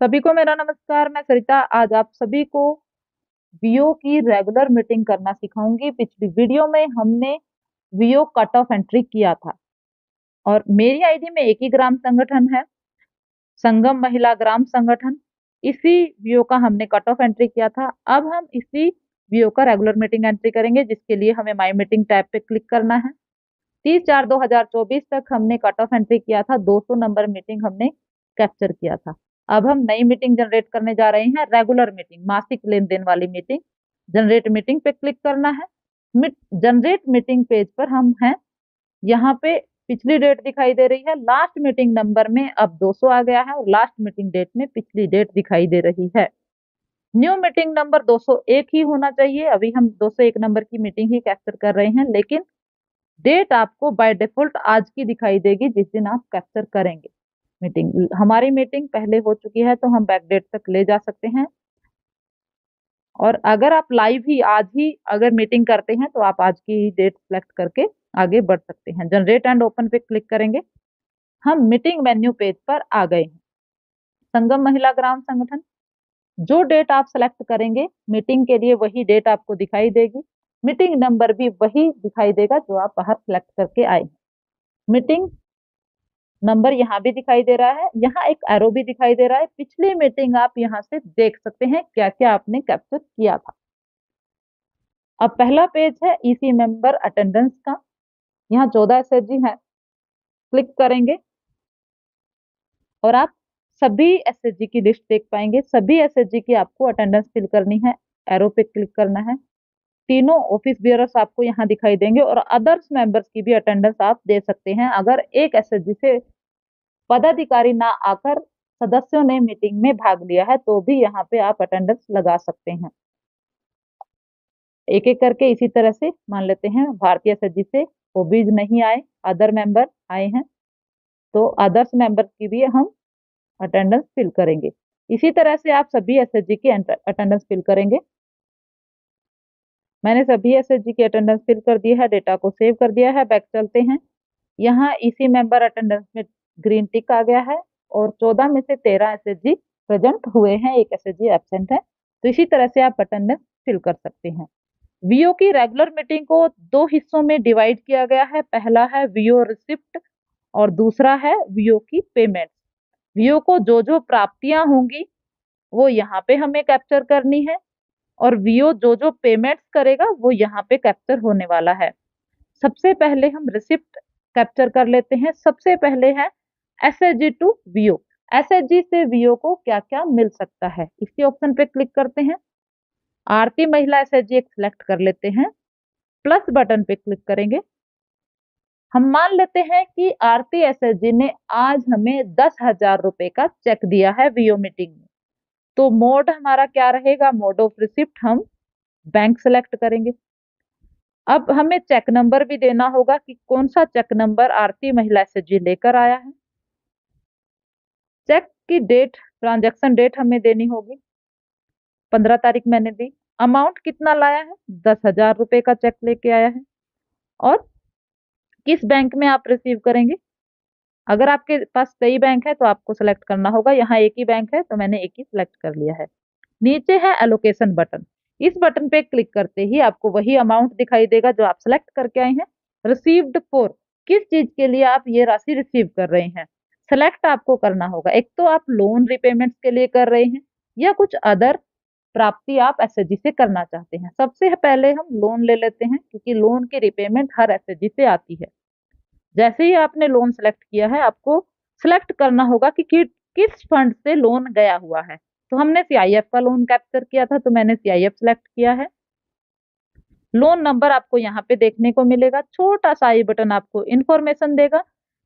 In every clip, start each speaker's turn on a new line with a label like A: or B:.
A: सभी को मेरा नमस्कार। मैं सरिता आज आप सभी को वीओ की रेगुलर मीटिंग करना सिखाऊंगी। पिछली वीडियो में हमने वीओ कट ऑफ एंट्री किया था और मेरी आईडी में एक ही ग्राम संगठन है, संगम महिला ग्राम संगठन। इसी वीओ का हमने कट ऑफ एंट्री किया था। अब हम इसी वीओ का रेगुलर मीटिंग एंट्री करेंगे, जिसके लिए हमें माई मीटिंग टैब पे क्लिक करना है। 30/4/2024 तक हमने कट ऑफ एंट्री किया था, 200 नंबर मीटिंग हमने कैप्चर किया था। अब हम नई मीटिंग जनरेट करने जा रहे हैं, रेगुलर मीटिंग, मासिक लेन देन वाली मीटिंग। जनरेट मीटिंग पे क्लिक करना है। जनरेट मीटिंग पेज पर हम हैं। यहाँ पे पिछली डेट दिखाई दे रही है। लास्ट मीटिंग नंबर में अब 200 आ गया है और लास्ट मीटिंग डेट में पिछली डेट दिखाई दे रही है। न्यू मीटिंग नंबर 201 ही होना चाहिए। अभी हम 201 नंबर की मीटिंग ही कैप्चर कर रहे हैं, लेकिन डेट आपको बाय डिफॉल्ट आज की दिखाई देगी, जिस दिन आप कैप्चर करेंगे मीटिंग। हमारी मीटिंग पहले हो चुकी है तो हम बैक डेट तक ले जा सकते हैं। और अगर आप लाइव ही आज ही अगर मीटिंग करते हैं तो आप आज की डेट सेलेक्ट करके आगे बढ़ सकते हैं। जनरेट एंड ओपन पे क्लिक करेंगे। हम मीटिंग मेन्यू पेज पर आ गए हैं। संगम महिला ग्राम संगठन, जो डेट आप सेलेक्ट करेंगे मीटिंग के लिए वही डेट आपको दिखाई देगी। मीटिंग नंबर भी वही दिखाई देगा जो आप बाहर सेलेक्ट करके आए हैं। मीटिंग नंबर यहाँ भी दिखाई दे रहा है, यहाँ एक एरो भी दिखाई दे रहा है। पिछली मीटिंग आप यहाँ से देख सकते हैं क्या क्या आपने कैप्चर किया था। अब पहला पेज है ईसी मेंबर अटेंडेंस का। यहाँ 14 एसएचजी है। क्लिक करेंगे और आप सभी एसएचजी की लिस्ट देख पाएंगे। सभी एसएचजी की आपको अटेंडेंस फिल करनी है। एरो पे क्लिक करना है। तीनों ऑफिस बियरर्स आपको यहाँ दिखाई देंगे और अदर्स मेंबर्स की भी अटेंडेंस आप दे सकते हैं। अगर एक एसएचजी से पदाधिकारी ना आकर सदस्यों ने मीटिंग में भाग लिया है तो भी यहाँ पे आप अटेंडेंस लगा सकते हैं। एक एक करके इसी तरह से मान लेते हैं भारतीय एसएचजी से ओबीज नहीं आए, अदर मेंबर आए हैं, तो अदर्स मेंबर की भी हम अटेंडेंस फिल करेंगे। इसी तरह से आप सभी एसएचजी की अटेंडेंस फिल करेंगे। मैंने सभी एसएचजी की अटेंडेंस फिल कर दी है, डेटा को सेव कर दिया है। बैक चलते हैं। यहाँ इसी मेंबर अटेंडेंस में ग्रीन टिक आ गया है और 14 में से 13 एसएचजी प्रेजेंट हुए हैं, एक एसएचजी एब्सेंट है। तो इसी तरह से आप अटेंडेंस फिल कर सकते हैं। वीओ की रेगुलर मीटिंग को दो हिस्सों में डिवाइड किया गया है। पहला है वीओ रिसिप्ट और दूसरा है वीओ की पेमेंट। वीओ को जो जो प्राप्तियां होंगी वो यहाँ पे हमें कैप्चर करनी है और वीओ जो जो पेमेंट्स करेगा वो यहाँ पे कैप्चर होने वाला है। सबसे पहले हम रिसिप्ट कैप्चर कर लेते हैं। सबसे पहले है एसएचजी टू वीओ। एसएचजी से वीओ को क्या क्या मिल सकता है, इसी ऑप्शन पे क्लिक करते हैं। आरती महिला एसएचजी एक सिलेक्ट कर लेते हैं। प्लस बटन पे क्लिक करेंगे। हम मान लेते हैं कि आरती एसएचजी ने आज हमें 10,000 रुपए का चेक दिया है वीओ मीटिंग में। तो मोड हमारा क्या रहेगा, मोड ऑफ रिसिप्ट हम बैंक सेलेक्ट करेंगे। अब हमें चेक नंबर भी देना होगा कि कौन सा चेक नंबर आरती महिला एसएचजी लेकर आया है। चेक की डेट, ट्रांजैक्शन डेट हमें देनी होगी। 15 तारीख मैंने दी। अमाउंट कितना लाया है, 10,000 रुपए का चेक लेके आया है। और किस बैंक में आप रिसीव करेंगे, अगर आपके पास कई बैंक है तो आपको सेलेक्ट करना होगा। यहाँ एक ही बैंक है तो मैंने एक ही सिलेक्ट कर लिया है। नीचे है एलोकेशन बटन। इस बटन पे क्लिक करते ही आपको वही अमाउंट दिखाई देगा जो आप सेलेक्ट करके आए हैं। रिसीव्ड फॉर, किस चीज के लिए आप ये राशि रिसीव कर रहे हैं, सेलेक्ट आपको करना होगा। एक तो आप लोन रिपेमेंट्स के लिए कर रहे हैं या कुछ अदर प्राप्ति आप एसएचजी से करना चाहते हैं। सबसे पहले हम लोन ले लेते हैं, क्योंकि लोन की रिपेमेंट हर एसएचजी से आती है। जैसे ही आपने लोन सेलेक्ट किया है आपको सेलेक्ट करना होगा कि किस फंड से लोन गया हुआ है। तो हमने सीआईएफ का लोन कैप्चर किया था तो मैंने सीआईएफ सेलेक्ट किया है। लोन नंबर आपको यहाँ पे देखने को मिलेगा। छोटा सा आई बटन आपको इंफॉर्मेशन देगा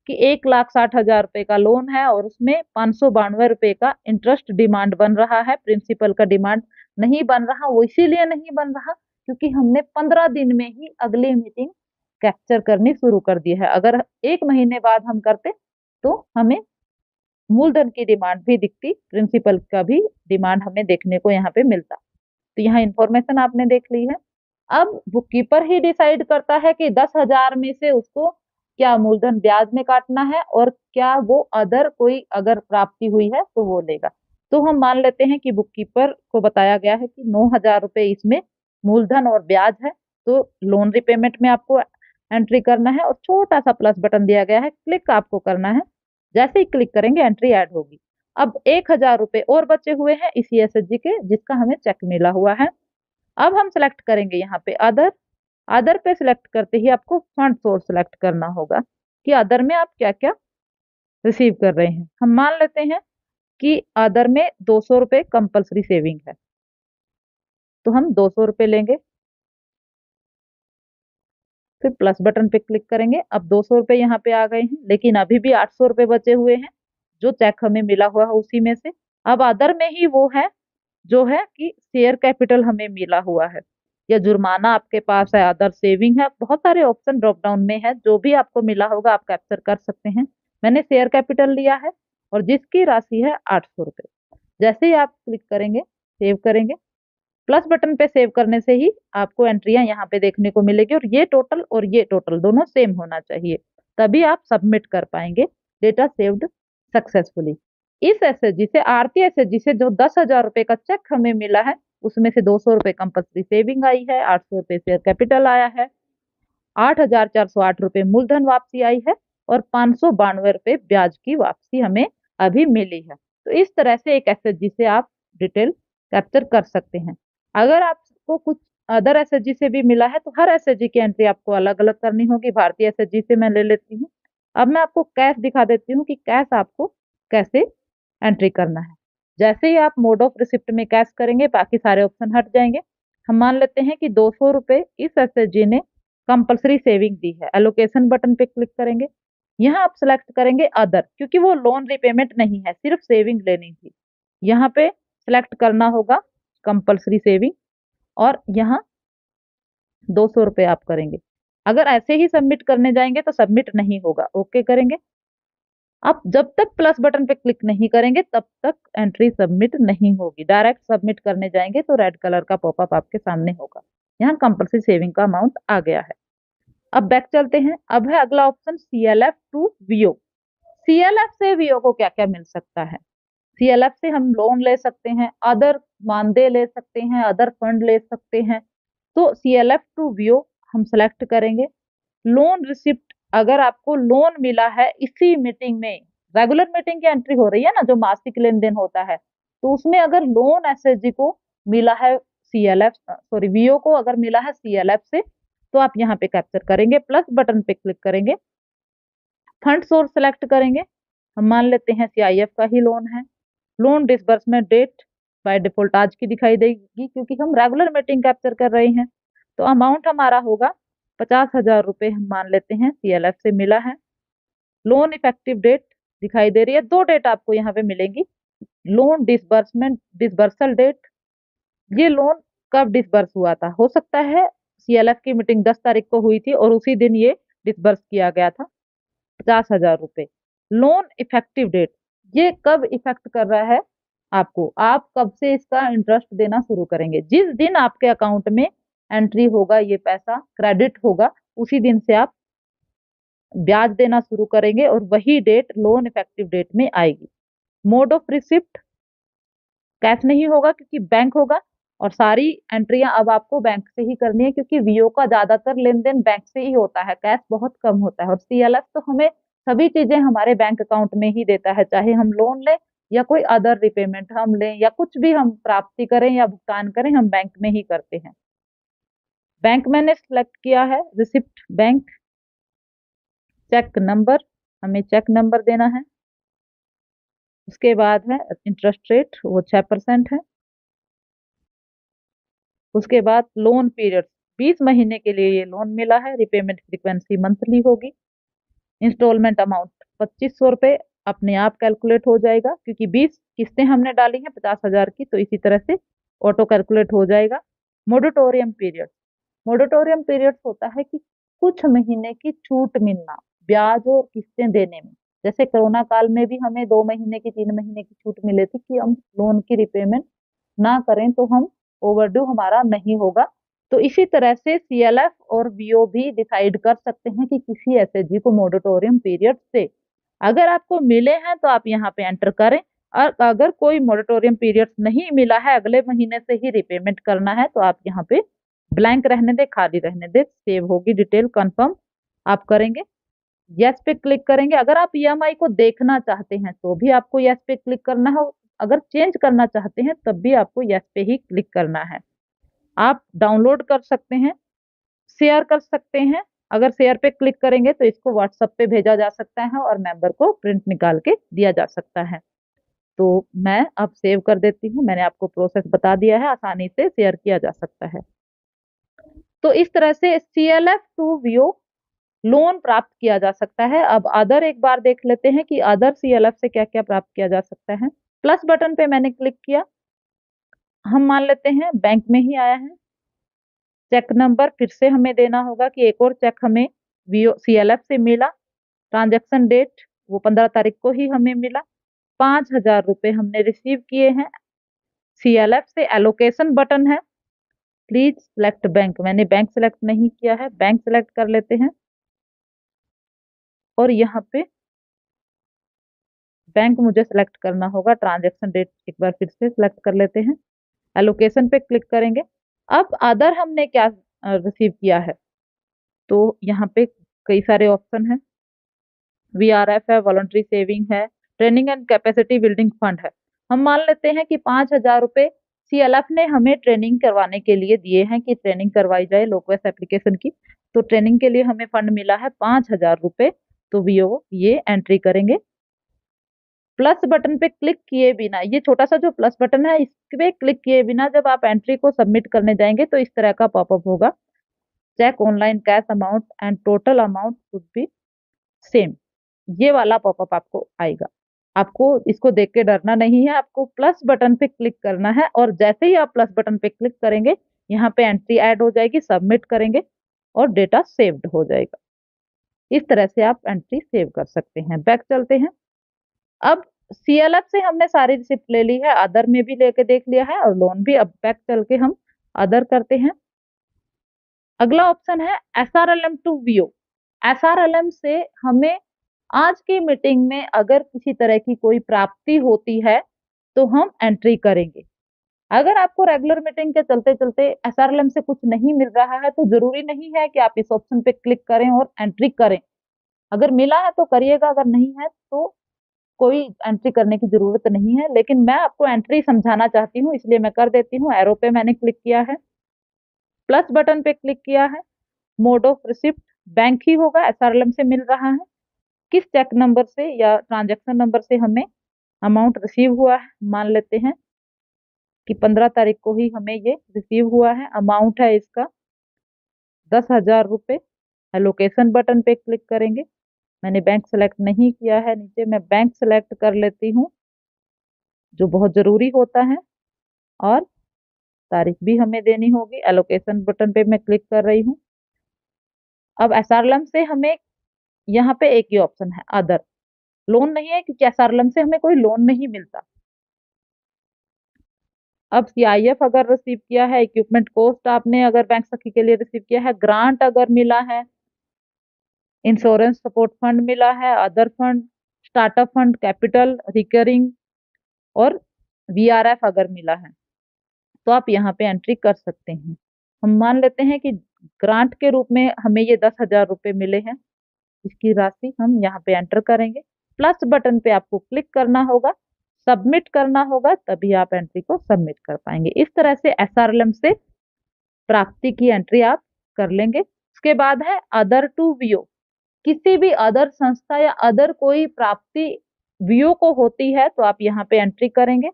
A: कि 1,60,000 रुपए का लोन है और उसमें 592 रुपए का इंटरेस्ट डिमांड बन रहा है। प्रिंसिपल का डिमांड नहीं बन रहा। वो इसीलिए नहीं बन रहा क्योंकि हमने 15 दिन में ही अगली मीटिंग कैप्चर करनी शुरू कर दी है। अगर एक महीने बाद हम करते तो हमें मूलधन की डिमांड भी दिखती, प्रिंसिपल का भी डिमांड हमें देखने को यहाँ पे मिलता। तो यहाँ इंफॉर्मेशन आपने देख ली है। अब बुककीपर ही डिसाइड करता है कि 10,000 में से उसको क्या मूलधन ब्याज में काटना है और क्या वो अदर कोई अगर प्राप्ति हुई है तो वो लेगा। तो हम मान लेते हैं कि बुक कीपर को बताया गया है कि 9,000 रुपये इसमें मूलधन और ब्याज है, तो लोन रिपेमेंट में आपको एंट्री करना है और छोटा सा प्लस बटन दिया गया है, क्लिक आपको करना है। जैसे ही क्लिक करेंगे एंट्री ऐड होगी। अब 1,000 रुपये और बचे हुए हैं इसी एसएचजी के, जिसका हमें चेक मिला हुआ है। अब हम सेलेक्ट करेंगे यहाँ पे अदर। अदर पे सिलेक्ट करते ही आपको फंड सोर्स सेलेक्ट करना होगा कि अदर में आप क्या क्या रिसीव कर रहे हैं। हम मान लेते हैं कि अदर में 200 रुपये कंपल्सरी सेविंग है, तो हम 200 रुपये लेंगे, फिर प्लस बटन पे क्लिक करेंगे। अब 200 रुपये यहाँ पे आ गए हैं, लेकिन अभी भी 800 रुपये बचे हुए हैं जो चेक हमें मिला हुआ है उसी में से। अब अदर में ही वो है जो है कि शेयर कैपिटल हमें मिला हुआ है या जुर्माना आपके पास है, अदर सेविंग है, बहुत सारे ऑप्शन ड्रॉप डाउन में है, जो भी आपको मिला होगा आप कैप्चर कर सकते हैं। मैंने शेयर कैपिटल लिया है और जिसकी राशि है 800 रुपये। जैसे ही आप क्लिक करेंगे सेव करेंगे, प्लस बटन पे सेव करने से ही आपको एंट्रियां यहाँ पे देखने को मिलेगी और ये टोटल दोनों सेम होना चाहिए, तभी आप सबमिट कर पाएंगे। Data saved successfully. इस एसएचजी से आरती एसएचजी से जो 10,000 रुपए का चेक हमें मिला है उसमें से 200 रुपए कंपल्सरी सेविंग आई है, 800 रुपए शेयर कैपिटल आया है, 8,408 रुपए मूलधन वापसी आई है और 592 रुपए ब्याज की वापसी हमें अभी मिली है। तो इस तरह से एक एसएचजी से आप डिटेल कैप्चर कर सकते हैं। अगर आपको कुछ अदर एसएचजी से भी मिला है तो हर एसएचजी की एंट्री आपको अलग अलग करनी होगी। भारतीय एसएचजी से मैं ले लेती हूँ। अब मैं आपको कैश दिखा देती हूँ कि कैश आपको कैसे एंट्री करना है। जैसे ही आप मोड ऑफ रिसिप्ट में कैश करेंगे बाकी सारे ऑप्शन हट जाएंगे। हम मान लेते हैं कि 200 रुपए इस एसएचजी ने कंपल्सरी सेविंग दी है। एलोकेशन बटन पे क्लिक करेंगे, यहाँ आप सिलेक्ट करेंगे अदर, क्योंकि वो लोन रिपेमेंट नहीं है, सिर्फ सेविंग लेनी थी। यहाँ पे सिलेक्ट करना होगा कंपल्सरी सेविंग और यहाँ 200 रुपये आप करेंगे। अगर ऐसे ही सबमिट करने जाएंगे तो सबमिट नहीं होगा, ओके करेंगे। आप जब तक प्लस बटन पे क्लिक नहीं करेंगे तब तक एंट्री सबमिट नहीं होगी। डायरेक्ट सबमिट करने जाएंगे तो रेड कलर का पॉपअप आपके सामने होगा। यहाँ कंपल्सरी सेविंग का अमाउंट आ गया है। अब बैक चलते हैं। अब है अगला option CLF to VO. CLF से वीओ को क्या क्या मिल सकता है? सीएलएफ से हम लोन ले सकते हैं, अदर मानदेय ले सकते हैं, अदर फंड ले सकते हैं। तो सीएलएफ टू वीओ हम सेलेक्ट करेंगे। लोन रिसिप्ट, अगर आपको लोन मिला है इसी मीटिंग में, रेगुलर मीटिंग की एंट्री हो रही है ना जो मासिक लेन देन होता है, तो उसमें अगर लोन एसएचजी को मिला है सीएलएफ सॉरी वीओ को अगर मिला है सीएलएफ से, तो आप यहाँ पे कैप्चर करेंगे, प्लस बटन पे क्लिक करेंगे, फंड सोर्स सेलेक्ट करेंगे। हम मान लेते हैं सीआईएफ का ही लोन है। Loan disbursement date by default आज की दिखाई देगी क्योंकि हम रेगुलर मीटिंग कैप्चर कर रहे हैं। तो अमाउंट हमारा होगा 50,000 रुपये, हम मान लेते हैं सीएलएफ से मिला है। लोन इफेक्टिव डेट दिखाई दे रही है, दो डेट आपको यहाँ पे मिलेंगी। लोन डिसबर्समेंट डिसबर्सल डेट, ये लोन कब डिसबर्स हुआ था, हो सकता है सीएलएफ की मीटिंग 10 तारीख को हुई थी और उसी दिन ये डिसबर्स किया गया था 50,000 रुपये। लोन इफेक्टिव डेट, ये कब इफेक्ट कर रहा है आपको, आप कब से इसका इंटरेस्ट देना शुरू करेंगे। जिस दिन आपके अकाउंट में एंट्री होगा, ये पैसा क्रेडिट होगा, उसी दिन से आप ब्याज देना शुरू करेंगे और वही डेट लोन इफेक्टिव डेट में आएगी। मोड ऑफ रिसिप्ट कैश नहीं होगा क्योंकि बैंक होगा और सारी एंट्रियां अब आपको बैंक से ही करनी है क्योंकि वीओ का ज्यादातर लेन देन बैंक से ही होता है, कैश बहुत कम होता है। और सीएलएफ तो हमें सभी चीजें हमारे बैंक अकाउंट में ही देता है, चाहे हम लोन लें या कोई अदर रिपेमेंट हम लें या कुछ भी हम प्राप्ति करें या भुगतान करें, हम बैंक में ही करते हैं। बैंक मैंने सिलेक्ट किया है रिसिप्ट बैंक। चेक नंबर, हमें चेक नंबर देना है। उसके बाद है इंटरेस्ट रेट, वो 6% है। उसके बाद लोन पीरियड, 20 महीने के लिए ये लोन मिला है। रिपेमेंट फ्रीक्वेंसी मंथली होगी। इंस्टॉलमेंट अमाउंट 2500 रुपये अपने आप कैलकुलेट हो जाएगा क्योंकि 20 किस्तें हमने डाली हैं 50,000 की, तो इसी तरह से ऑटो कैलकुलेट हो जाएगा। मोडिटोरियम पीरियड, मोडिटोरियम पीरियड होता है कि कुछ महीने की छूट मिलना ब्याज और किस्तें देने में। जैसे कोरोना काल में भी हमें 2 महीने की 3 महीने की छूट मिली थी कि हम लोन की रिपेमेंट ना करें तो हम ओवरड्यू हमारा नहीं होगा। तो इसी तरह से सीएलएफ और वीओ भी डिसाइड कर सकते हैं कि किसी एसएचजी को मोरेटोरियम पीरियड से अगर आपको मिले हैं तो आप यहाँ पे एंटर करें, और अगर कोई मोरेटोरियम पीरियड नहीं मिला है, अगले महीने से ही रिपेमेंट करना है, तो आप यहाँ पे ब्लैंक रहने दे, खाली रहने दे, सेव होगी डिटेल, कंफर्म आप करेंगे, यस पे क्लिक करेंगे। अगर आप ईएमआई को देखना चाहते हैं तो भी आपको यस पे क्लिक करना है, अगर चेंज करना चाहते हैं तब भी आपको यस पे ही क्लिक करना है। आप डाउनलोड कर सकते हैं, शेयर कर सकते हैं, अगर शेयर पे क्लिक करेंगे तो इसको व्हाट्सएप पे भेजा जा सकता है और मेंबर को प्रिंट निकाल के दिया जा सकता है। तो मैं अब सेव कर देती हूँ, मैंने आपको प्रोसेस बता दिया है, आसानी से शेयर किया जा सकता है। तो इस तरह से CLF टू वियो लोन प्राप्त किया जा सकता है। अब अदर एक बार देख लेते हैं कि अदर CLF से क्या क्या प्राप्त किया जा सकता है। प्लस बटन पे मैंने क्लिक किया, हम मान लेते हैं बैंक में ही आया है, चेक नंबर फिर से हमें देना होगा कि एक और चेक हमें CLF से मिला, ट्रांजैक्शन डेट वो 15 तारीख को ही हमें मिला, 5,000 रुपए हमने रिसीव किए हैं CLF से। एलोकेशन बटन है, प्लीज सिलेक्ट बैंक, मैंने बैंक सिलेक्ट नहीं किया है, बैंक सिलेक्ट कर लेते हैं और यहाँ पे बैंक मुझे सिलेक्ट करना होगा, ट्रांजैक्शन डेट एक बार फिर से सिलेक्ट कर लेते हैं, एलोकेशन पे क्लिक करेंगे। अब अदर हमने क्या रिसीव किया है, तो यहाँ पे कई सारे ऑप्शन है, VRF है, वॉलंटरी सेविंग है, training and capacity building fund है। हम मान लेते हैं कि 5,000 रुपए CLF ने हमें ट्रेनिंग करवाने के लिए दिए हैं कि ट्रेनिंग करवाई जाए लोकवेस्ट एप्लीकेशन की, तो ट्रेनिंग के लिए हमें फंड मिला है 5,000 रुपए, तो वीओ ये एंट्री करेंगे। प्लस बटन पे क्लिक किए बिना, ये छोटा सा जो प्लस बटन है इस पे क्लिक किए बिना जब आप एंट्री को सबमिट करने जाएंगे तो इस तरह का पॉपअप होगा, check online cash amount and total amount would be same, ये वाला पॉपअप आपको आएगा। आपको इसको देख के डरना नहीं है, आपको प्लस बटन पे क्लिक करना है और जैसे ही आप प्लस बटन पे क्लिक करेंगे यहाँ पे एंट्री ऐड हो जाएगी, सबमिट करेंगे और डेटा सेव्ड हो जाएगा। इस तरह से आप एंट्री सेव कर सकते हैं। बैक चलते हैं। अब CLF से हमने सारी रिसिप्ट ले ली है, अदर में भी लेके देख लिया है और लोन भी। अब बैक चल के हम अदर करते हैं। अगला ऑप्शन है SRLM टू VO। SRLM से हमें आज की मीटिंग में अगर किसी तरह की कोई प्राप्ति होती है तो हम एंट्री करेंगे। अगर आपको रेगुलर मीटिंग के चलते चलते SRLM से कुछ नहीं मिल रहा है तो जरूरी नहीं है कि आप इस ऑप्शन पे क्लिक करें और एंट्री करें, अगर मिला है तो करिएगा, अगर नहीं है तो कोई एंट्री करने की जरूरत नहीं है। लेकिन मैं आपको एंट्री समझाना चाहती हूँ इसलिए मैं कर देती हूँ। एरो पे मैंने क्लिक किया है, प्लस बटन पे क्लिक किया है, मोड ऑफ रिसिप्ट बैंक ही होगा, SRLM से मिल रहा है, किस चेक नंबर से या ट्रांजैक्शन नंबर से हमें अमाउंट रिसीव हुआ है, मान लेते हैं कि 15 तारीख को ही हमें ये रिसीव हुआ है। अमाउंट है इसका 10,000 रुपए। लोकेशन बटन पे क्लिक करेंगे, मैंने बैंक सेलेक्ट नहीं किया है, नीचे मैं बैंक सेलेक्ट कर लेती हूँ जो बहुत जरूरी होता है, और तारीख भी हमें देनी होगी। एलोकेशन बटन पे मैं क्लिक कर रही हूँ। अब SRLM से हमें यहाँ पे एक ही ऑप्शन है अदर, लोन नहीं है क्योंकि SRLM से हमें कोई लोन नहीं मिलता। अब CIF अगर रिसीव किया है, इक्विपमेंट कॉस्ट आपने अगर बैंक सखी के लिए रिसीव किया है, ग्रांट अगर मिला है, इंश्योरेंस सपोर्ट फंड मिला है, other fund, startup fund, capital, recurring और VRF अगर मिला है तो आप यहाँ पे एंट्री कर सकते हैं। हम मान लेते हैं कि ग्रांट के रूप में हमें ये 10,000 रुपए मिले हैं, इसकी राशि हम यहाँ पे एंटर करेंगे। प्लस बटन पे आपको क्लिक करना होगा, सबमिट करना होगा, तभी आप एंट्री को सबमिट कर पाएंगे। इस तरह से SRLM से प्राप्ति की एंट्री आप कर लेंगे। उसके बाद है अदर टू VO। किसी भी अदर संस्था या अदर कोई प्राप्ति VO को होती है तो आप यहाँ पे एंट्री करेंगे।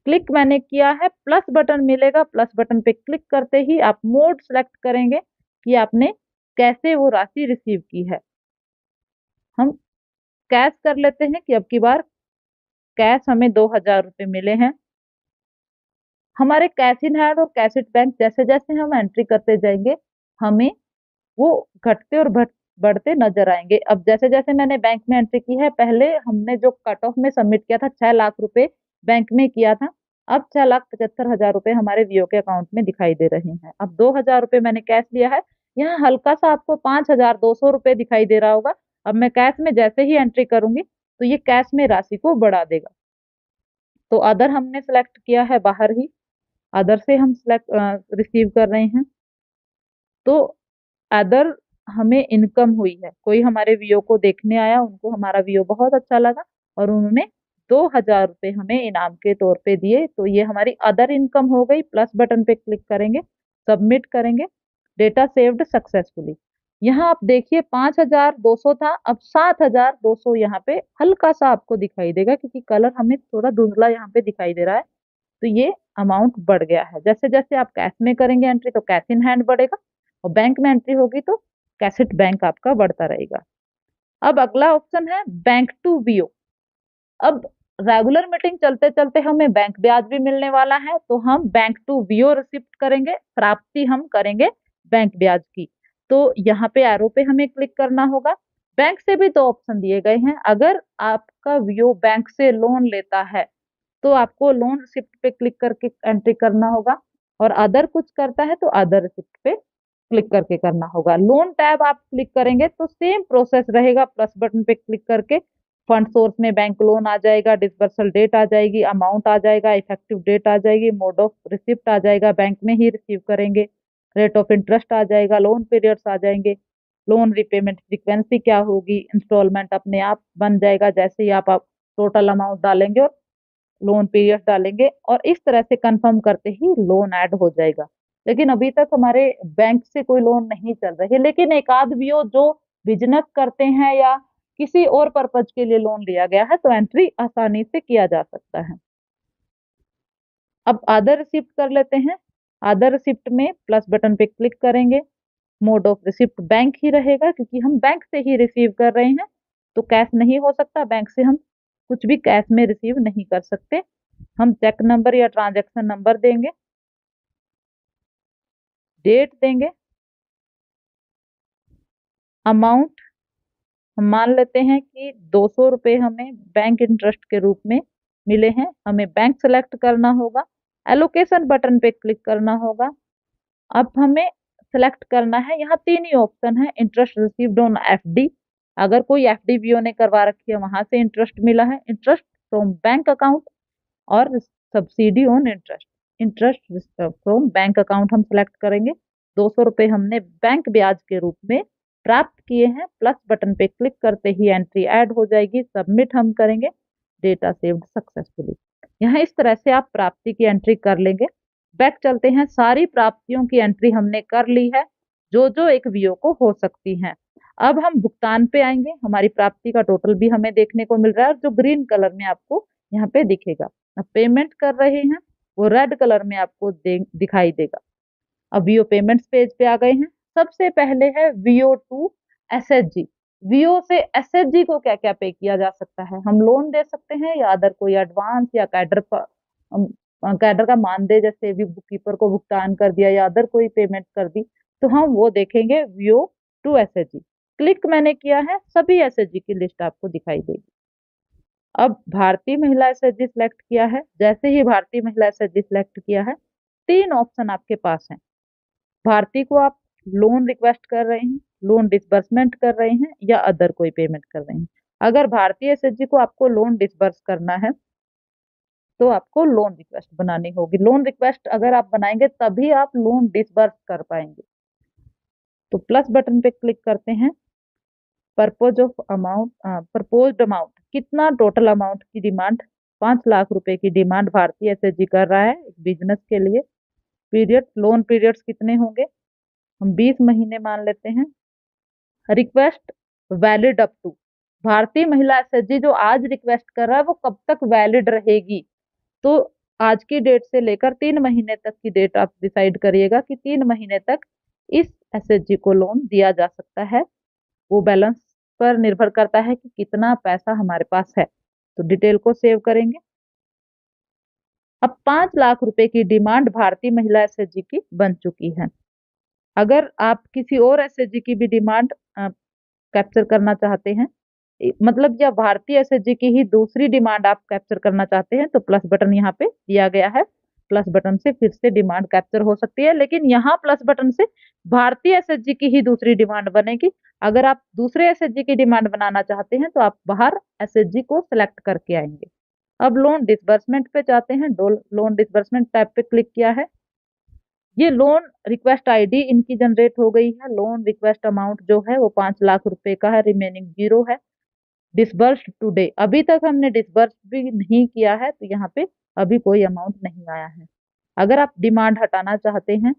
A: क्लिक मैंने किया है, प्लस बटन मिलेगा, प्लस बटन पे क्लिक करते ही आप मोड सेलेक्ट करेंगे कि आपने कैसे वो राशि रिसीव की है। हम कैश कर लेते हैं कि अब की बार कैश हमें 2,000 रुपए मिले हैं। हमारे कैश इन हैंड और कैश इट बैंक जैसे जैसे हम एंट्री करते जाएंगे हमें वो घटते और बढ़ते नजर आएंगे। अब जैसे जैसे मैंने बैंक में एंट्री की है, पहले हमने जो कट ऑफ में सबमिट किया था 6 लाख रुपए बैंक में किया था, अब 6,75,000 रुपए हमारे VO के अकाउंट में दिखाई दे रहे हैं। अब 2,000 रुपए मैंने कैश लिया है, यहाँ हल्का सा आपको 5,200 रुपए दिखाई दे रहा होगा। अब मैं कैश में जैसे ही एंट्री करूंगी तो ये कैश में राशि को बढ़ा देगा। तो अदर हमने सेलेक्ट किया है, बाहर ही अदर से हम सेलेक्ट रिसीव कर रहे हैं। तो अदर हमें इनकम हुई है, कोई हमारे वीडियो को देखने आया, उनको हमारा वीडियो बहुत अच्छा लगा और उन्होंने 2,000 रुपये हमें इनाम के तौर पे दिए, तो ये हमारी अदर इनकम हो गई। प्लस बटन पे क्लिक करेंगे, सबमिट करेंगे, डेटा सेव्ड सक्सेसफुली। यहाँ आप देखिए 5,200 था, अब 7,200 यहाँ पे हल्का सा आपको दिखाई देगा, क्योंकि कलर हमें थोड़ा धुंधला यहाँ पे दिखाई दे रहा है। तो ये अमाउंट बढ़ गया है। जैसे जैसे आप कैश में करेंगे एंट्री तो कैश इन हैंड बढ़ेगा, और बैंक में एंट्री होगी तो कैसेट बैंक आपका बढ़ता रहेगा। अब अगला ऑप्शन है बैंक टू वीओ। अब रेगुलर मीटिंग चलते चलते हमें बैंक ब्याज भी मिलने वाला है, तो हम बैंक टू वीओ रिसिप्ट करेंगे, प्राप्ति हम करेंगे बैंक ब्याज की। तो यहाँ पे एरो पे हमें क्लिक करना होगा। बैंक से भी 2 ऑप्शन दिए गए हैं। अगर आपका वीओ बैंक से लोन लेता है तो आपको लोन रिसिप्ट पे क्लिक करके एंट्री करना होगा, और अदर कुछ करता है तो अदर रिसिप्ट पे क्लिक करके करना होगा। लोन टैब आप क्लिक करेंगे तो सेम प्रोसेस रहेगा। प्लस बटन पे क्लिक करके फंड सोर्स में बैंक लोन आ जाएगा, डिसबर्सल डेट आ जाएगी, अमाउंट आ जाएगा, इफेक्टिव डेट आ जाएगी, मोड ऑफ रिसिप्ट आ जाएगा, बैंक में ही रिसीव करेंगे, रेट ऑफ इंटरेस्ट आ जाएगा, लोन पीरियड्स आ जाएंगे, लोन रिपेमेंट फ्रीक्वेंसी क्या होगी, इंस्टॉलमेंट अपने आप बन जाएगा जैसे ही आप टोटल अमाउंट डालेंगे और लोन पीरियड डालेंगे, और इस तरह से कंफर्म करते ही लोन ऐड हो जाएगा। लेकिन अभी तक हमारे बैंक से कोई लोन नहीं चल रही है, लेकिन एक आध वीओ जो बिजनेस करते हैं या किसी और पर्पज के लिए लोन लिया गया है तो एंट्री आसानी से किया जा सकता है। अब अदर रिसिप्ट कर लेते हैं। अदर रिसिप्ट में प्लस बटन पे क्लिक करेंगे, मोड ऑफ रिसिप्ट बैंक ही रहेगा, क्योंकि हम बैंक से ही रिसीव कर रहे हैं, तो कैश नहीं हो सकता, बैंक से हम कुछ भी कैश में रिसीव नहीं कर सकते। हम चेक नंबर या ट्रांजैक्शन नंबर देंगे, डेट देंगे, अमाउंट हम मान लेते हैं कि 200 रुपये हमें बैंक इंटरेस्ट के रूप में मिले हैं, हमें बैंक सेलेक्ट करना होगा, एलोकेशन बटन पे क्लिक करना होगा। अब हमें सेलेक्ट करना है, यहाँ 3 ही ऑप्शन है, इंटरेस्ट रिसीव्ड ऑन एफडी, अगर कोई एफडी वीओ ने करवा रखी है वहां से इंटरेस्ट मिला है, इंटरेस्ट फ्रॉम बैंक अकाउंट, और subsidy on interest. Interest from bank account हम सेलेक्ट करेंगे। 200 रुपये हमने बैंक ब्याज के रूप में प्राप्त किए हैं। प्लस बटन पे क्लिक करते ही एंट्री ऐड हो जाएगी, सबमिट हम करेंगे, डेटा सेव्ड सक्सेसफुली। यहाँ इस तरह से आप प्राप्ति की एंट्री कर लेंगे। बैक चलते हैं, सारी प्राप्तियों की एंट्री हमने कर ली है जो जो एक वीओ को हो सकती हैं। अब हम भुगतान पे आएंगे, हमारी प्राप्ति का टोटल भी हमें देखने को मिल रहा है, और जो ग्रीन कलर में आपको यहाँ पे दिखेगा। अब पेमेंट कर रहे हैं वो रेड कलर में आपको दिखाई देगा। अब वीओ पेमेंट्स पेज पे आ गए हैं। सबसे पहले है वीओ टू एसएचजी। वीओ से एसएचजी को क्या क्या पे किया जा सकता है, हम लोन दे सकते हैं या अदर कोई एडवांस या कैडर का मानदेय, जैसे भी बुक कीपर को भुगतान कर दिया या अदर कोई पेमेंट कर दी, तो हम वो देखेंगे वीओ टू एसएचजी। क्लिक मैंने किया है, सभी एसएचजी की लिस्ट आपको दिखाई देगी। अब भारतीय महिला एसएचजी सिलेक्ट किया है, जैसे ही भारतीय महिला एसएचजी सिलेक्ट किया है 3 ऑप्शन आपके पास हैं। भारतीय को आप लोन रिक्वेस्ट कर रहे हैं, लोन डिसबर्समेंट कर रहे हैं या अदर कोई पेमेंट कर रहे हैं। अगर भारतीय एसएचजी को आपको लोन डिसबर्स करना है तो आपको लोन रिक्वेस्ट बनानी होगी। लोन रिक्वेस्ट अगर आप बनाएंगे तभी आप लोन डिसबर्स कर पाएंगे। तो प्लस बटन पे क्लिक करते हैं, प्रपोज्ड अमाउंट, कितना टोटल अमाउंट की डिमांड, 5 लाख रुपए की डिमांड भारतीय एसएचजी कर रहा है बिजनेस के लिए। पीरियड, लोन पीरियड्स कितने होंगे, हम 20 महीने मान लेते हैं। रिक्वेस्ट वैलिड अप टू, भारतीय महिला एसएचजी जो आज रिक्वेस्ट कर रहा है वो कब तक वैलिड रहेगी, तो आज की डेट से लेकर 3 महीने तक की डेट आप डिसाइड करिएगा कि 3 महीने तक इस एसएचजी को लोन दिया जा सकता है। वो बैलेंस पर निर्भर करता है कि कितना पैसा हमारे पास है। तो डिटेल को सेव करेंगे। अब 5 लाख रुपए की डिमांड भारतीय महिला एसएचजी की बन चुकी है। अगर आप किसी और एसएचजी की भी डिमांड कैप्चर करना चाहते हैं, मतलब या भारतीय एसएचजी की ही दूसरी डिमांड आप कैप्चर करना चाहते हैं, तो प्लस बटन यहाँ पे दिया गया है। प्लस बटन से फिर से डिमांड कैप्चर हो सकती है, लेकिन यहाँ प्लस बटन से भारतीय एसएचजी की ही दूसरी डिमांड बनेगी। अगर आप दूसरे एसएचजी की डिमांड बनाना चाहते हैं तो आप बाहर एसएचजी को सिलेक्ट करके आएंगे। अब लोन डिसबर्समेंट पे जाते हैं। लोन डिसबर्समेंट टैब पे क्लिक किया है। ये लोन रिक्वेस्ट आईडी इनकी जनरेट हो गई है। लोन रिक्वेस्ट अमाउंट जो है वो 5 लाख रुपए का है, रिमेनिंग 0 है। डिसबर्स्ड टुडे, अभी तक हमने डिसबर्स भी नहीं किया है तो यहाँ पे अभी कोई अमाउंट नहीं आया है। अगर आप डिमांड हटाना चाहते हैं,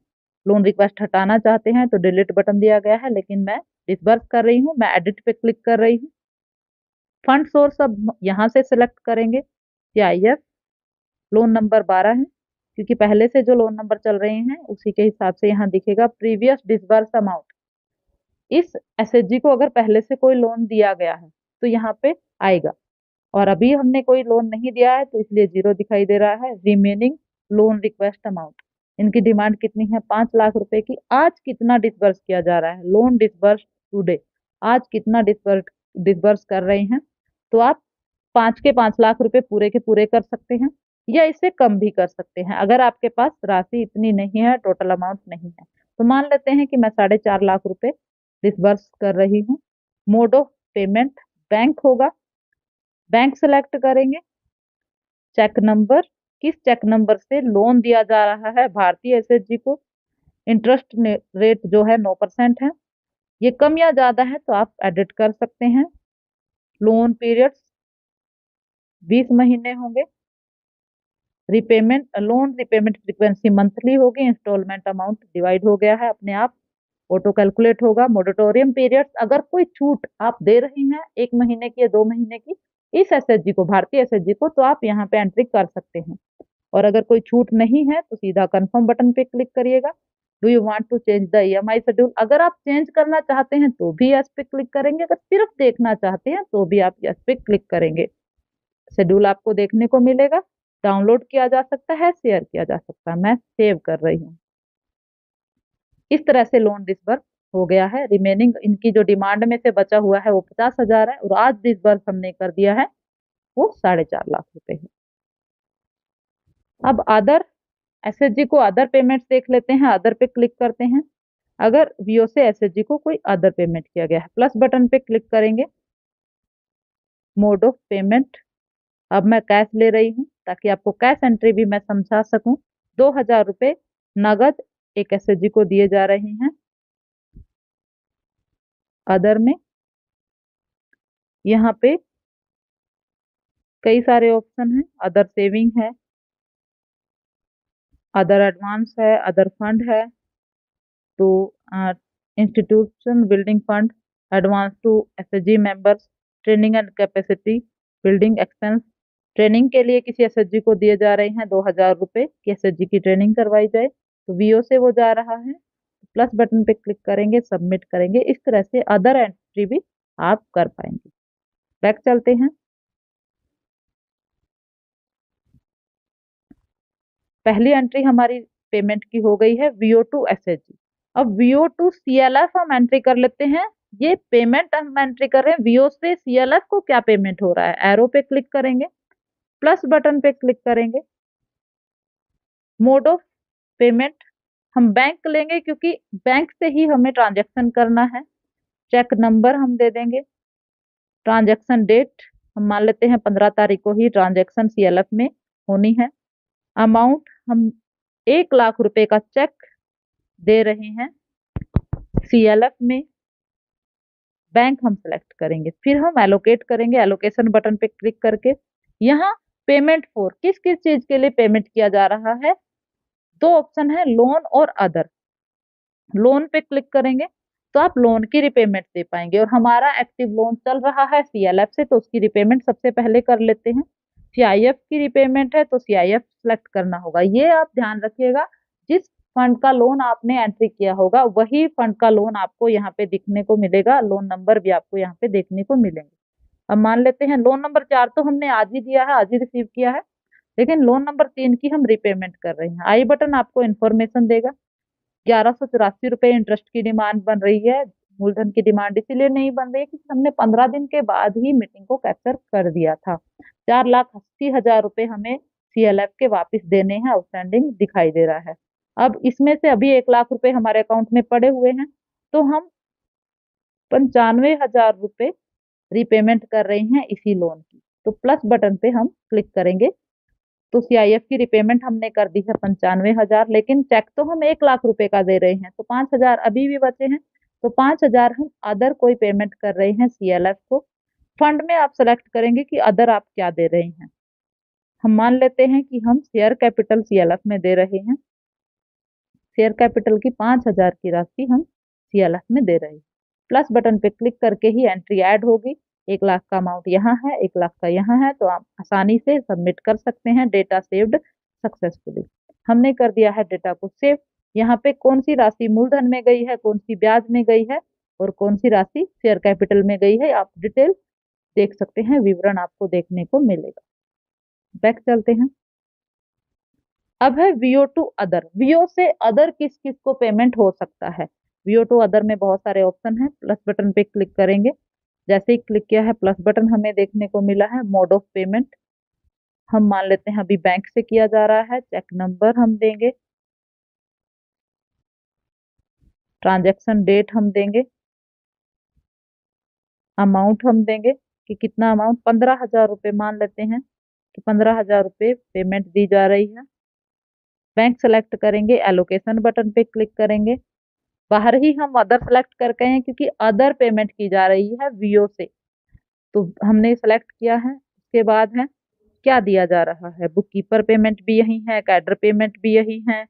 A: लोन रिक्वेस्ट हटाना चाहते हैं तो डिलीट बटन दिया गया है, लेकिन मैं डिसबर्स कर रही हूँ, मैं एडिट पे क्लिक कर रही हूँ। फंड सोर्स अब यहाँ से सिलेक्ट करेंगे। CIF लोन नंबर 12 है, क्योंकि पहले से जो लोन नंबर चल रहे हैं उसी के हिसाब से यहाँ दिखेगा प्रीवियस डिसबर्स अमाउंट। इस SHG को अगर पहले से कोई लोन दिया गया है तो यहाँ पे आएगा, और अभी हमने कोई लोन नहीं दिया है तो इसलिए 0 दिखाई दे रहा है। रिमेनिंग लोन रिक्वेस्ट अमाउंट, इनकी डिमांड कितनी है? 5 लाख रुपए की। आज कितना डिसबर्स किया जा रहा है? लोन डिसबर्स टुडे, आज कितना डिसबर्स कर रहे हैं? तो आप 5 के 5 लाख रुपए पूरे के पूरे कर सकते हैं, या इससे कम भी कर सकते हैं अगर आपके पास राशि इतनी नहीं है, टोटल अमाउंट नहीं है। तो मान लेते हैं कि मैं 4.5 लाख रुपए डिसबर्स कर रही हूँ। मोड ऑफ पेमेंट बैंक होगा, बैंक सेलेक्ट करेंगे। चेक नंबर, किस चेक नंबर से लोन दिया जा रहा है भारतीय SHG को। इंटरेस्ट रेट जो है 9% है। ये कम या ज्यादा है तो आप एडिट कर सकते हैं। लोन पीरियड्स 20 महीने होंगे। लोन रिपेमेंट फ्रीक्वेंसी मंथली होगी। इंस्टॉलमेंट अमाउंट डिवाइड हो गया है अपने आप, ऑटो कैलकुलेट होगा। मोरेटोरियम पीरियड्स, अगर कोई छूट आप दे रही हैं 1 महीने की या 2 महीने की इस SHG को, भारतीय SHG को, तो आप यहाँ पे एंट्री कर सकते हैं। और अगर कोई छूट नहीं है तो सीधा कंफर्म बटन पे क्लिक करिएगा। Do you want to change the EMI schedule, अगर आप चेंज करना चाहते हैं तो भी यस पे क्लिक करेंगे, अगर सिर्फ देखना चाहते हैं तो भी आप यस पे क्लिक करेंगे। शेड्यूल आपको देखने को मिलेगा, डाउनलोड किया जा सकता है, शेयर किया जा सकता है। मैं सेव कर रही हूँ। इस तरह से लोन डिसबर्स हो गया है। रिमेनिंग इनकी जो डिमांड में से बचा हुआ है वो 50,000 है, और आज डिसबर्स हमने कर दिया है वो 4.5 लाख रुपए है। अब अदर SHG को अदर पेमेंट देख लेते हैं। अदर पे क्लिक करते हैं। अगर VO से SHG को कोई अदर पेमेंट किया गया है, प्लस बटन पे क्लिक करेंगे। मोड ऑफ पेमेंट, अब मैं कैश ले रही हूँ ताकि आपको कैश एंट्री भी मैं समझा सकूं। 2,000 रुपए नगद एक SHG को दिए जा रहे हैं। अदर में यहाँ पे कई सारे ऑप्शन हैं। अदर सेविंग है, अदर एडवांस है, अदर फंड है, तो institution building fund, advance to SHG members, training and capacity building expense. Training के लिए किसी SHG को दिए जा रहे हैं 2,000 रुपए कि SHG की ट्रेनिंग करवाई जाए, तो VO से वो जा रहा है। प्लस बटन पे क्लिक करेंगे, सबमिट करेंगे। इस तरह से अदर एंट्री भी आप कर पाएंगे। बैक चलते हैं। पहली एंट्री हमारी पेमेंट की हो गई है VO टू SHG। अब VO टू CLF हम एंट्री कर लेते हैं। ये पेमेंट हम एंट्री कर रहे हैं, VO से CLF को क्या पेमेंट हो रहा है। एरो पे क्लिक करेंगे, प्लस बटन पे क्लिक करेंगे। मोड ऑफ पेमेंट हम बैंक लेंगे, क्योंकि बैंक से ही हमें ट्रांजैक्शन करना है। चेक नंबर हम दे देंगे। ट्रांजैक्शन डेट हम मान लेते हैं 15 तारीख को ही ट्रांजैक्शन CLF में होनी है। अमाउंट हम 1 लाख रुपए का चेक दे रहे हैं CLF में। बैंक हम सेलेक्ट करेंगे, फिर हम एलोकेट करेंगे। एलोकेशन बटन पे क्लिक करके यहाँ पेमेंट फॉर, किस किस चीज के लिए पेमेंट किया जा रहा है, 2 ऑप्शन है, लोन और अदर। लोन पे क्लिक करेंगे तो आप लोन की रिपेमेंट दे पाएंगे, और हमारा एक्टिव लोन चल रहा है CLF से तो उसकी रिपेमेंट सबसे पहले कर लेते हैं। CIF की रिपेमेंट है तो CIF सेलेक्ट करना होगा। ये आप ध्यान रखिएगा, जिस फंड का लोन आपने एंट्री किया होगा वही फंड का लोन आपको यहाँ पे दिखने को मिलेगा। लोन नंबर भी आपको यहाँ पे देखने को मिलेंगे। अब मान लेते हैं लोन नंबर 4 तो हमने आज ही दिया है, आज ही रिसीव किया है, लेकिन लोन नंबर 3 की हम रिपेमेंट कर रहे हैं। आई बटन आपको इन्फॉर्मेशन देगा। 1,184 रुपए इंटरेस्ट की डिमांड बन रही है। मूलधन की डिमांड इसीलिए नहीं बन रही है क्योंकि हमने 15 दिन के बाद ही मीटिंग को कैप्चर कर दिया था। 4,80,000 रुपए हमें CLF के वापस देने हैं, आउटस्टैंडिंग दिखाई दे रहा है। अब इसमें से अभी 1 लाख रुपए हमारे अकाउंट में पड़े हुए हैं, तो हम 95,000 रुपए रिपेमेंट कर रहे हैं इसी लोन की। तो प्लस बटन पे हम क्लिक करेंगे। तो सीआईएफ की रिपेमेंट हमने कर दी है 95,000, लेकिन चेक तो हम 1 लाख रुपए का दे रहे हैं, तो 5,000 अभी भी बचे हैं। तो 5,000 हम अदर कोई पेमेंट कर रहे हैं सीएलएफ को। फंड में आप सेलेक्ट करेंगे कि अदर आप क्या दे रहे हैं। हम मान लेते हैं कि हम शेयर कैपिटल सीएलएफ में दे रहे हैं। शेयर कैपिटल की 5,000 की राशि हम सीएलएफ में दे रहे हैं। प्लस बटन पे क्लिक करके ही एंट्री ऐड होगी। 1 लाख का अमाउंट यहाँ है, 1 लाख का यहाँ है, तो आप आसानी से सबमिट कर सकते हैं। Data saved successfully. हमने कर दिया है डेटा को सेव। यहाँ पे कौन सी राशि मूलधन में गई है, कौन सी ब्याज में गई है और कौन सी राशि शेयर कैपिटल में गई है, आप डिटेल देख सकते हैं। विवरण आपको देखने को मिलेगा। बैक चलते हैं। अब है वीओ टू अदर। वीओ से अदर किस किस को पेमेंट हो सकता है। वीओ टू अदर में बहुत सारे ऑप्शन है। प्लस बटन पे क्लिक करेंगे। जैसे ही क्लिक किया है प्लस बटन हमें देखने को मिला है मोड ऑफ पेमेंट। हम मान लेते हैं अभी बैंक से किया जा रहा है। चेक नंबर हम देंगे, ट्रांजैक्शन डेट हम देंगे, अमाउंट हम देंगे कि कितना अमाउंट 15,000 रुपये मान लेते हैं कि 15,000 रुपये पेमेंट दी जा रही है। बैंक सेलेक्ट करेंगे, एलोकेशन बटन पे क्लिक करेंगे। बाहर ही हम अदर सेलेक्ट करके हैं क्योंकि अदर पेमेंट की जा रही है वीओ से, तो हमने सेलेक्ट किया है। उसके बाद है क्या दिया जा रहा है। बुक कीपर पेमेंट भी यही है, कैडर पेमेंट भी यही है।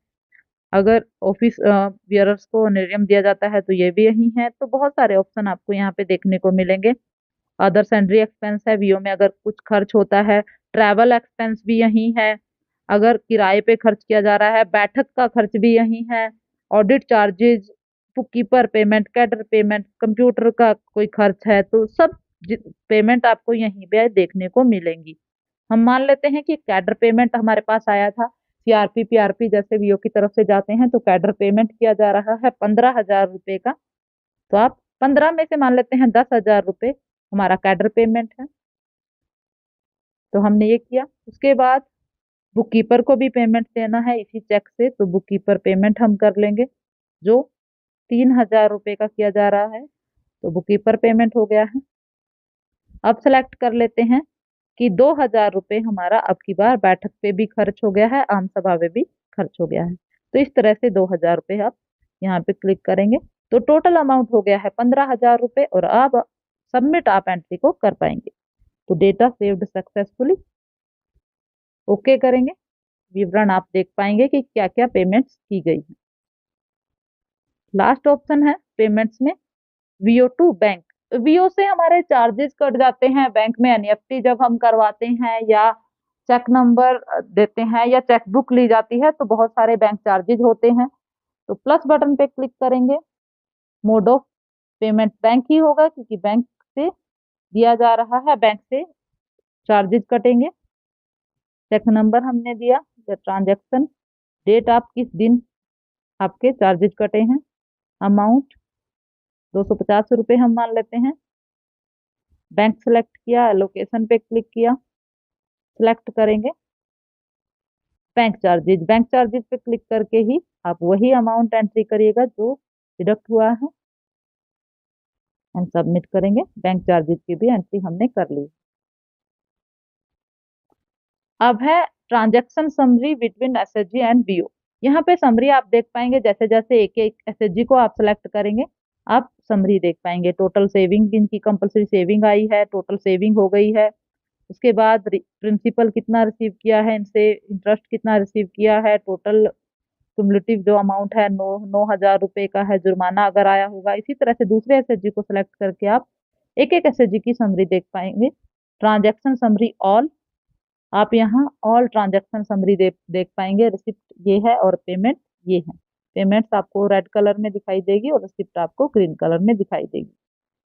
A: अगर ऑफिस बियरर्स को ऑनरेरियम दिया जाता है तो ये भी यही है। तो बहुत सारे ऑप्शन आपको यहाँ पे देखने को मिलेंगे। अदर सैंड्री एक्सपेंस है वीओ में, अगर कुछ खर्च होता है। ट्रैवल एक्सपेंस भी यही है, अगर किराए पे खर्च किया जा रहा है। बैठक का खर्च भी यही है। Audit charges, book keeper payment, cadre payment, computer का कोई खर्च है, तो सब पेमेंट आपको यहीं पे देखने को मिलेंगी। हम मान लेते हैं कि कैडर पेमेंट हमारे पास आया था। सीआरपी पीआरपी जैसे वीओ की तरफ से जाते हैं तो कैडर पेमेंट किया जा रहा है 15,000 रुपए का। तो आप 15 में से मान लेते हैं 10,000 रुपये हमारा कैडर पेमेंट है। तो हमने ये किया। उसके बाद बुक कीपर को भी पेमेंट देना है इसी चेक से, तो बुक कीपर पेमेंट हम कर लेंगे जो 3,000 रुपये का किया जा रहा है। तो बुक कीपर पेमेंट हो गया है। अब सेलेक्ट कर लेते हैं कि 2,000 रुपये हमारा अब की बार बैठक पे भी खर्च हो गया है, आम सभा में भी खर्च हो गया है। तो इस तरह से 2,000 रुपये आप यहाँ पे क्लिक करेंगे तो टोटल अमाउंट हो गया है 15,000 रुपये। और अब सबमिट आप एंट्री को कर पाएंगे। तो डेटा सेव्ड सक्सेसफुली। ओके करेंगे। विवरण आप देख पाएंगे कि क्या क्या पेमेंट्स की गई है। लास्ट ऑप्शन है पेमेंट्स में वीओ टू बैंक। वीओ से हमारे चार्जेस कट जाते हैं। बैंक में एनईएफटी जब हम करवाते हैं या चेक नंबर देते हैं या चेक बुक ली जाती है तो बहुत सारे बैंक चार्जेस होते हैं। तो प्लस बटन पे क्लिक करेंगे। मोड ऑफ पेमेंट बैंक ही होगा क्योंकि बैंक से दिया जा रहा है, बैंक से चार्जेस कटेंगे। चेक नंबर हमने दिया या ट्रांजैक्शन डेट, आप किस दिन आपके चार्जेस कटे हैं। अमाउंट 250 रुपये हम मान लेते हैं। बैंक सेलेक्ट किया, लोकेशन पे क्लिक किया, सिलेक्ट करेंगे बैंक चार्जेस। बैंक चार्जेस पे क्लिक करके ही आप वही अमाउंट एंट्री करिएगा जो डिडक्ट हुआ है। हम सबमिट करेंगे। बैंक चार्जेस की भी एंट्री हमने कर ली। अब है transaction summary between SHG and BO. यहाँ पे समरी आप देख पाएंगे। जैसे जैसे एक एक एसएचजी को आप सेलेक्ट करेंगे आप समरी देख पाएंगे। टोटल सेविंग इनकी कंपलसरी सेविंग आई है, टोटल सेविंग हो गई है। उसके बाद प्रिंसिपल कितना रिसीव किया है इनसे, इंटरेस्ट कितना रिसीव किया है, टोटल क्युमुलेटिव जो अमाउंट है 9,000 रुपए का है। जुर्माना अगर आया होगा। इसी तरह से दूसरे एसएचजी को सिलेक्ट करके आप एक एक एसएचजी की समरी देख पाएंगे। ट्रांजैक्शन समरी ऑल, आप यहाँ ऑल ट्रांजैक्शन समरी देख पाएंगे। रिसिप्ट ये है और पेमेंट ये है। पेमेंट्स आपको रेड कलर में दिखाई देगी और रिसिप्ट आपको ग्रीन कलर में दिखाई देगी।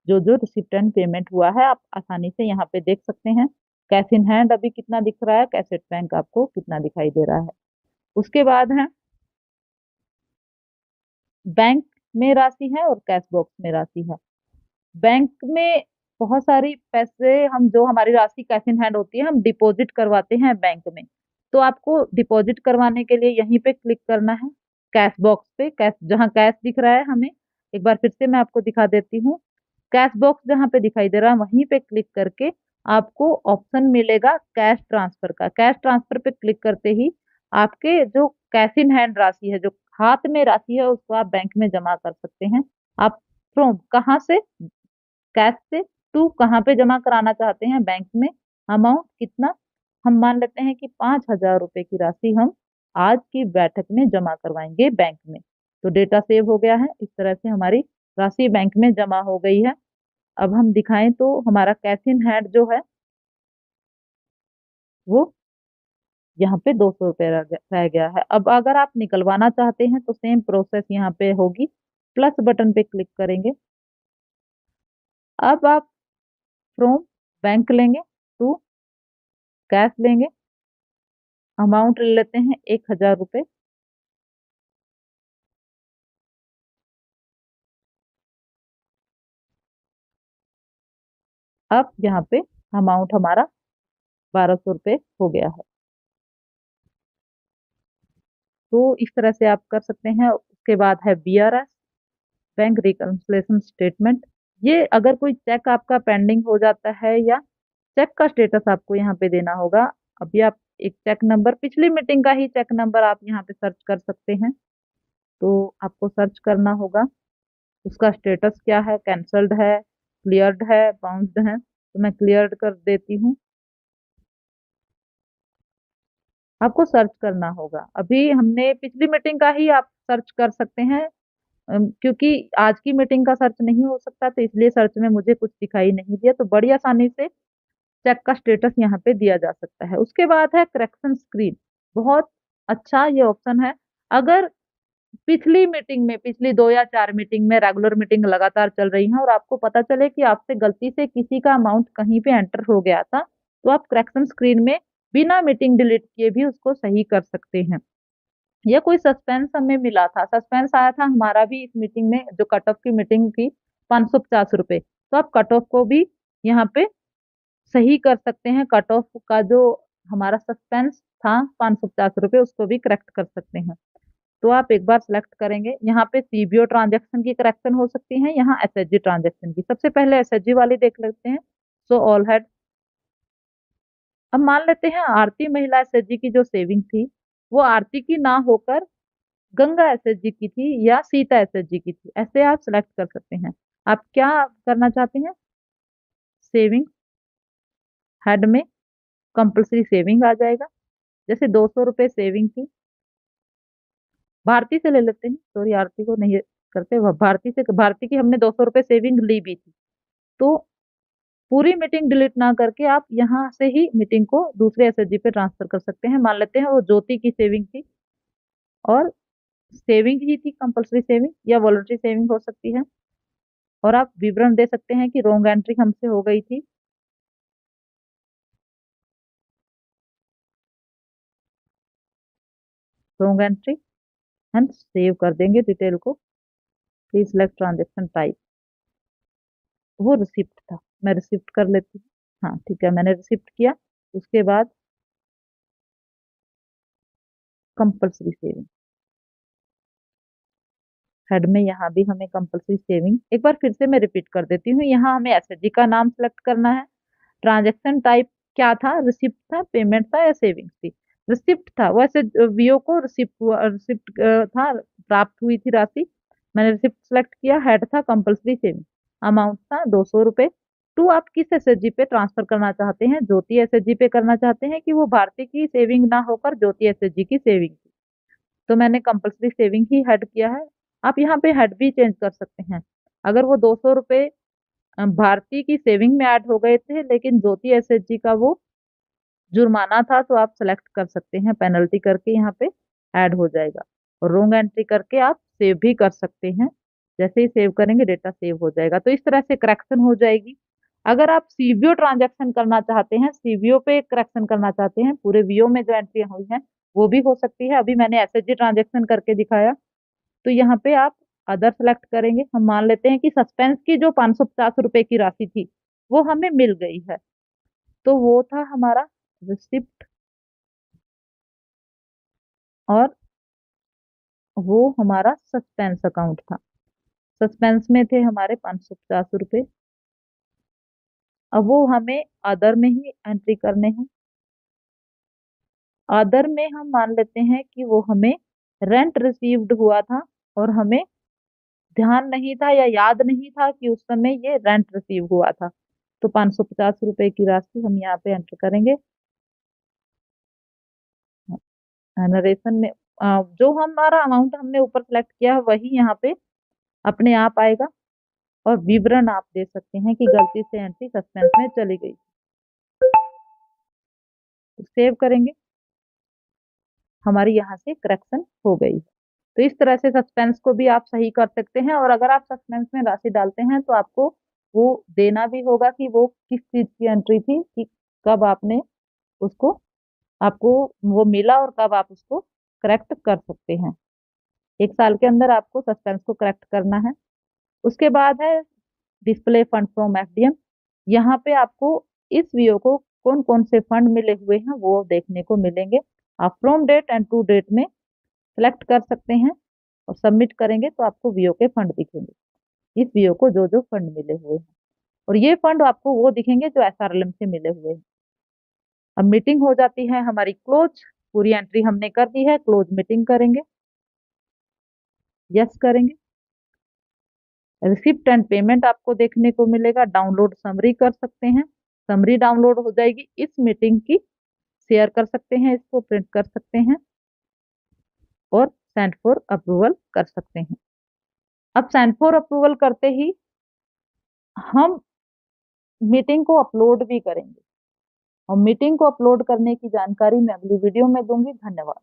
A: जो जो रिसिप्ट एंड पेमेंट हुआ है आप आसानी से यहाँ पे देख सकते हैं। कैश इन हैंड अभी कितना दिख रहा है, कैश एट बैंक आपको कितना दिखाई दे रहा है। उसके बाद है बैंक में राशि है और कैश बॉक्स में राशि है। बैंक में बहुत सारी पैसे हम जो हमारी राशि कैश इन हैंड होती है हम डिपॉजिट करवाते हैं बैंक में। तो आपको डिपॉजिट करवाने के लिए यहीं पे क्लिक करना है कैश बॉक्स पे। कैश जहाँ कैश दिख रहा है हमें, एक बार फिर से मैं आपको दिखा देती हूँ। कैश बॉक्स जहाँ पे दिखाई दे रहा है वहीं पे क्लिक करके आपको ऑप्शन मिलेगा कैश ट्रांसफर का। कैश ट्रांसफर पे क्लिक करते ही आपके जो कैश इन हैंड राशि है, जो हाथ में राशि है, उसको आप बैंक में जमा कर सकते हैं। आप फ्रॉम कहाँ से, कैश से टू कहाँ पे जमा कराना चाहते हैं बैंक में, अमाउंट कितना, हम मान लेते हैं कि 5,000 रुपए की राशि हम आज की बैठक में जमा करवाएंगे बैंक में। तो डेटा सेव हो गया है, इस तरह से हमारी राशि बैंक में जमा हो गई है। अब हम दिखाएं तो हमारा कैश इन हैंड जो है वो यहाँ पे 200 रुपये रह गया है। अब अगर आप निकलवाना चाहते हैं तो सेम प्रोसेस यहाँ पे होगी, प्लस बटन पे क्लिक करेंगे। अब आप फ्रॉम बैंक लेंगे टू कैश लेंगे, अमाउंट ले लेते हैं 1,000 रुपये। अब यहाँ पे अमाउंट हमारा 1,200 रुपये हो गया है। तो इस तरह से आप कर सकते हैं। उसके बाद है BRS, बैंक रिकन्सिलेशन स्टेटमेंट। ये अगर कोई चेक आपका पेंडिंग हो जाता है या चेक का स्टेटस आपको यहाँ पे देना होगा। अभी आप एक चेक नंबर, पिछली मीटिंग का ही चेक नंबर आप यहाँ पे सर्च कर सकते हैं। तो आपको सर्च करना होगा उसका स्टेटस क्या है, कैंसल्ड है, क्लियर्ड है, बाउंस्ड है। तो मैं क्लियर्ड कर देती हूँ। आपको सर्च करना होगा, अभी हमने पिछली मीटिंग का ही आप सर्च कर सकते हैं। क्योंकि आज की मीटिंग का सर्च नहीं हो सकता, तो इसलिए सर्च में मुझे कुछ दिखाई नहीं दिया। तो बड़ी आसानी से चेक का स्टेटस यहाँ पे दिया जा सकता है। उसके बाद है करेक्शन स्क्रीन। बहुत अच्छा ये ऑप्शन है। अगर पिछली मीटिंग में, पिछली 2 या 4 मीटिंग में रेगुलर मीटिंग लगातार चल रही है और आपको पता चले कि आपसे गलती से किसी का अमाउंट कहीं पे एंटर हो गया था, तो आप करेक्शन स्क्रीन में बिना मीटिंग डिलीट किए भी उसको सही कर सकते हैं। या कोई सस्पेंस हमें मिला था, सस्पेंस आया था हमारा भी इस मीटिंग में, जो कट ऑफ की मीटिंग थी, 550 रुपए। तो आप कट ऑफ को भी यहाँ पे सही कर सकते हैं। कट ऑफ का जो हमारा सस्पेंस था 550 रुपये, उसको भी करेक्ट कर सकते हैं। तो आप एक बार सिलेक्ट करेंगे, यहाँ पे CBO ट्रांजेक्शन की करेक्शन हो सकती है, यहाँ SHG ट्रांजेक्शन की। सबसे पहले SHG वाली देख लेते हैं। So all head. अब मान लेते हैं आरती महिला SHG की जो सेविंग थी, वो आरती की ना होकर गंगा SHG की थी या सीता SHG की थी। ऐसे आप सिलेक्ट कर सकते हैं। आप क्या करना चाहते हैं, सेविंग हेड में कंपल्सरी सेविंग आ जाएगा। जैसे 200 रुपये सेविंग थी, भारती से ले लेते हैं, सॉरी आरती को नहीं करते, भारती से, भारती की हमने 200 रुपये सेविंग ली भी थी। तो पूरी मीटिंग डिलीट ना करके आप यहाँ से ही मीटिंग को दूसरे SHG पे ट्रांसफर कर सकते हैं। मान लेते हैं वो ज्योति की सेविंग थी, और सेविंग ही थी, कंपल्सरी सेविंग या वॉलंटरी सेविंग हो सकती है। और आप विवरण दे सकते हैं कि रॉन्ग एंट्री हमसे हो गई थी, रॉन्ग एंट्री, हम सेव कर देंगे डिटेल को। प्लीज सिलेक्ट ट्रांजेक्शन टाइप, वो रिसिप्ट था, मैं रिसिप्ट कर लेती हूँ। हाँ ठीक है, मैंने रिसिप्ट किया। उसके बाद कंपल्सरी सेविंग, हेड में यहाँ भी हमें कंपल्सरी सेविंग, एक बार फिर से मैं रिपीट कर देती हूँ। यहाँ हमें SHG का नाम सेलेक्ट करना है। ट्रांजैक्शन टाइप क्या था, रिसिप्ट था, पेमेंट था या सेविंग्स थी। रिसिप्ट था, वैसे VO को रिसिप्ट रिसिप्ट था, प्राप्त हुई थी राशि। मैंने रिसिप्ट सेलेक्ट किया। हेड था कंपल्सरी सेविंग, अमाउंट था 200 रुपये। टू आप किस SHG पे ट्रांसफर करना चाहते हैं, ज्योति SHG पे करना चाहते हैं कि वो भारती की सेविंग ना होकर ज्योति SHG की सेविंग थी। तो मैंने कंपल्सरी सेविंग ही हेड किया है। आप यहाँ पे हेड भी चेंज कर सकते हैं। अगर वो 200 रुपये भारती की सेविंग में ऐड हो गए थे, लेकिन ज्योति SHG का वो जुर्माना था, तो आप सेलेक्ट कर सकते हैं, पेनल्टी करके यहाँ पे ऐड हो जाएगा। और रॉन्ग एंट्री करके आप सेव भी कर सकते हैं। जैसे ही सेव करेंगे डेटा सेव हो जाएगा। तो इस तरह से करेक्शन हो जाएगी। अगर आप CBO ट्रांजैक्शन करना चाहते हैं, CBO पे करेक्शन करना चाहते हैं, पूरे VO में जो एंट्री हुई है वो भी हो सकती है। अभी मैंने SHG ट्रांजैक्शन करके दिखाया। तो यहाँ पे आप अदर सेलेक्ट करेंगे। हम मान लेते हैं कि सस्पेंस की जो 550 रुपए की राशि थी वो हमें मिल गई है। तो वो था हमारा रिसिप्ट, और वो हमारा सस्पेंस अकाउंट था। सस्पेंस में थे हमारे 550 रुपए। अब वो हमें अदर में ही एंट्री करने हैं। अदर में हम मान लेते हैं कि वो हमें रेंट रिसीव्ड हुआ था और हमें ध्यान नहीं था या याद नहीं था कि उस समय ये रेंट रिसीव हुआ था। तो 550 रुपए की राशि हम यहाँ पे एंटर करेंगे। नरेशन में जो हमारा अमाउंट हमने ऊपर सेलेक्ट किया है वही यहाँ पे अपने आप आएगा। और विवरण आप दे सकते हैं कि गलती से एंट्री सस्पेंस में चली गई। तो सेव करेंगे, हमारी यहाँ से करेक्शन हो गई। तो इस तरह से सस्पेंस को भी आप सही कर सकते हैं। और अगर आप सस्पेंस में राशि डालते हैं तो आपको वो देना भी होगा कि वो किस चीज की एंट्री थी, कि कब आपने उसको, आपको वो मिला और कब आप उसको करेक्ट कर सकते हैं। 1 साल के अंदर आपको सस्पेंस को करेक्ट करना है। उसके बाद है डिस्प्ले फंड फ्रॉम एफडीएम। यहाँ पे आपको इस वीओ को कौन कौन से फंड मिले हुए हैं वो देखने को मिलेंगे। आप from date and to date में सेलेक्ट कर सकते हैं और सबमिट करेंगे तो आपको वीओ के फंड दिखेंगे। इस वीओ को जो जो फंड मिले हुए हैं, और ये फंड आपको वो दिखेंगे जो एसआरएलएम से मिले हुए हैं। अब मीटिंग हो जाती है हमारी क्लोज। पूरी एंट्री हमने कर दी है, क्लोज मीटिंग करेंगे, यस करेंगे। रिसिप्ट एंड पेमेंट आपको देखने को मिलेगा। डाउनलोड समरी कर सकते हैं, समरी डाउनलोड हो जाएगी इस मीटिंग की। शेयर कर सकते हैं, इसको प्रिंट कर सकते हैं और सेंड फॉर अप्रूवल कर सकते हैं। अब सेंड फॉर अप्रूवल करते ही हम मीटिंग को अपलोड भी करेंगे, और मीटिंग को अपलोड करने की जानकारी मैं अगली वीडियो में दूंगी। धन्यवाद।